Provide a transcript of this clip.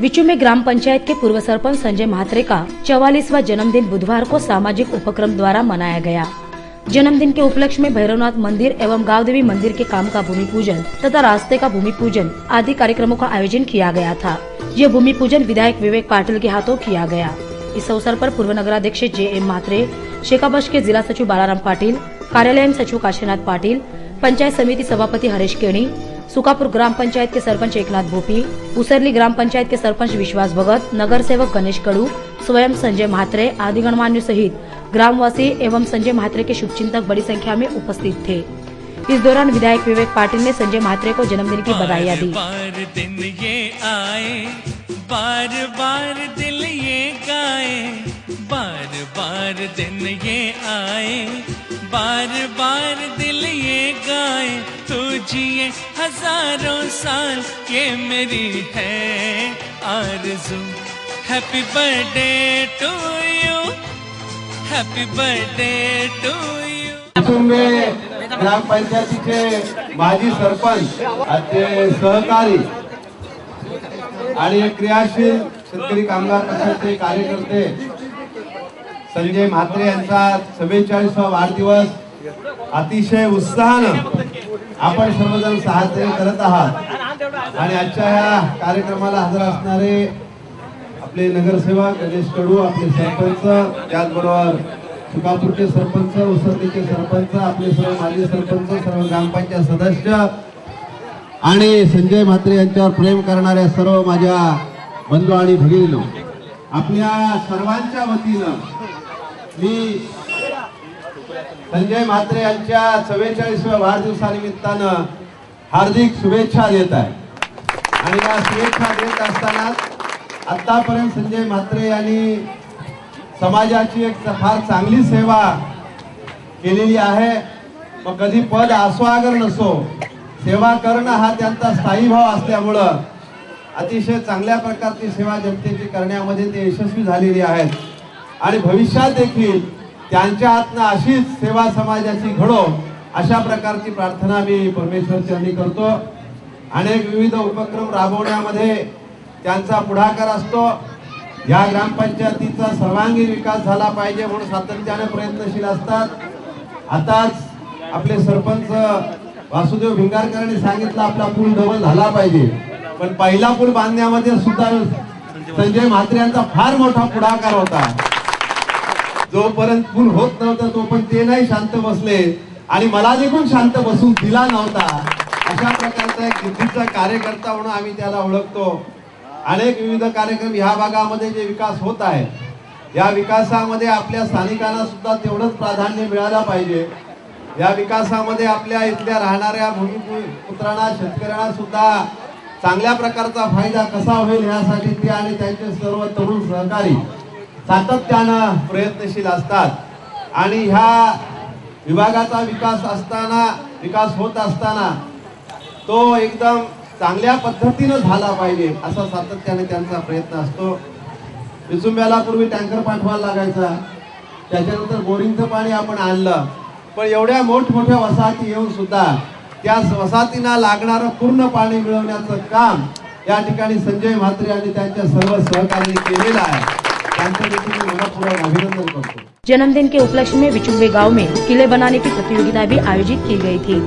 विचुमे ग्राम पंचायत के पूर्व सरपंच संजय म्हात्रे का 44वां जन्मदिन बुधवार को सामाजिक उपक्रम द्वारा मनाया गया। जन्मदिन के उपलक्ष्य में भैरवनाथ मंदिर एवं गांवदेवी मंदिर के काम का भूमि पूजन तथा रास्ते का भूमि पूजन आदि कार्यक्रमों का आयोजन किया गया था। यह भूमि पूजन विधायक विवेक पाटिल के हाथों किया गया। इस अवसर पर पूर्व नगराध्यक्ष JM म्हात्रे, शेखाबश के जिला सचिव बालाराम पाटिल, कार्यालयीन सचिव काशीनाथ पाटिल, पंचायत समिति सभापति हरीश केणी, सुकापुर ग्राम पंचायत के सरपंच एकनाथ भोपी, उसरली ग्राम पंचायत के सरपंच विश्वास भगत, नगर सेवक गणेश कडू, स्वयं संजय म्हात्रे आदि गणमान्य सहित ग्रामवासी एवं संजय म्हात्रे के शुभचिंतक बड़ी संख्या में उपस्थित थे। इस दौरान विधायक विवेक पाटिल ने संजय म्हात्रे को जन्मदिन की बधाइयां दी। बार दिन ये आए, बार बार दिल ये गाए, बार बार दिन ये आए, बार बार दिल ये गाए, तू जिए हजारों साल ये मेरी है आरज़ू। Happy birthday to you, happy birthday to you. ग्राम पंचायतीचे माजी सरपंच, आजचे सहकारी आणि एक क्रियाशील शेतकरी कामगार पक्षाचे कार्यकर्ते संजय म्हात्रे यांचा 44वा वाढदिवस अतिशय उत्साहानं आपण सर्वजण साजरे करत आहात। आणि आजच्या या कार्यक्रमाला हजर असणारे आपले नगरसेवक गणेश कडू, आपले सरपंच, त्याचबरोबर सुकापूरचे सरपंच, उसरलीचे सरपंच, आपले सर्व माजी सरपंच, सर्व ग्रामपंचायत सदस्य आणि संजय म्हात्रे यांच्यावर प्रेम करणाऱ्या सर्व माझ्या बंधू आणि भगिनींनो, आपल्या सर्वांच्या वतीनं मी संजय म्हात्रे यांच्या 44व्या वाढदिवसानिमित्तानं हार्दिक शुभेच्छा देत आहे। आणि या शुभेच्छा देत असताना आतापर्यंत संजय म्हात्रे यांनी समाजाची एक फार चांगली सेवा केलेली आहे। मग कधी पद असो अगर नसो, सेवा करणं हा त्यांचा स्थायी भाव असल्यामुळं अतिशय चांगल्या प्रकारची सेवा जनतेची करण्यामध्ये ते यशस्वी झालेली आहेत। आणि भविष्यात देखील त्यांच्या हातनं अशीच सेवा समाजाची घडो अशा प्रकारची प्रार्थना मी परमेश्वर चरणी करतो। अनेक विविध उपक्रम राबवण्यामध्ये त्यांचा पुढाकार असतो। या ग्रामपंचायतीचा सर्वांगीण विकास झाला पाहिजे म्हणून सातत्याने प्रयत्नशील असतात। आताच आपले सरपंच वासुदेव भिंगारकरांनी सांगितलं आपला पूल डबल झाला पाहिजे, पण पहिला पूल बांधण्यामध्ये सुद्धा संजय म्हात्रे यांचा फार मोठा पुढाकार होता। जोपर्यंत पूल होत नव्हता तोपर्यंत ते नाही शांत बसले आणि मला देखील शांत बसून दिला नव्हता। अशा प्रकारचा एक जिद्दीचा कार्यकर्ता म्हणून आम्ही त्याला ओळखतो। अनेक विविध कार्यक्रम ह्या भागामध्ये जे विकास होत आहे, या विकासामध्ये आपल्या स्थानिकांना सुद्धा तेवढंच प्राधान्य मिळालं पाहिजे। या विकासामध्ये आपल्या इथल्या राहणाऱ्या भूमिपुत्रांना, शेतकऱ्यांना सुद्धा चांगल्या प्रकारचा फायदा कसा होईल यासाठी ते आणि त्यांचे सर्व तरुण सहकारी सातत्यानं प्रयत्नशील असतात। आणि ह्या विभागाचा विकास होत असताना तो एकदम चांगल्या पद्धतीने झाला पाहिजे असा सातत्याने त्यांचा प्रयत्न असतो। विचुंब्याला पूर्वी टँकर पाठवायला लागायचा, त्याच्यानंतर बोरिंगचं पाणी आपण आणलं, पण एवढ्या मोठमोठ्या वसाहती येऊन सुद्धा त्या वसाहतींना लागणारं पूर्ण पाणी मिळवण्याचं काम या ठिकाणी संजय म्हात्रे आणि त्यांच्या सर्व सहकार्यांनी केलेलं आहे। त्यांचं देखील मी मनपूर्वक अभिनंदन करतो। जन्मदिन के उपलक्ष्य में विचुंबे गांव में किले बनाने की प्रतियोगिता भी आयोजित की गई थी।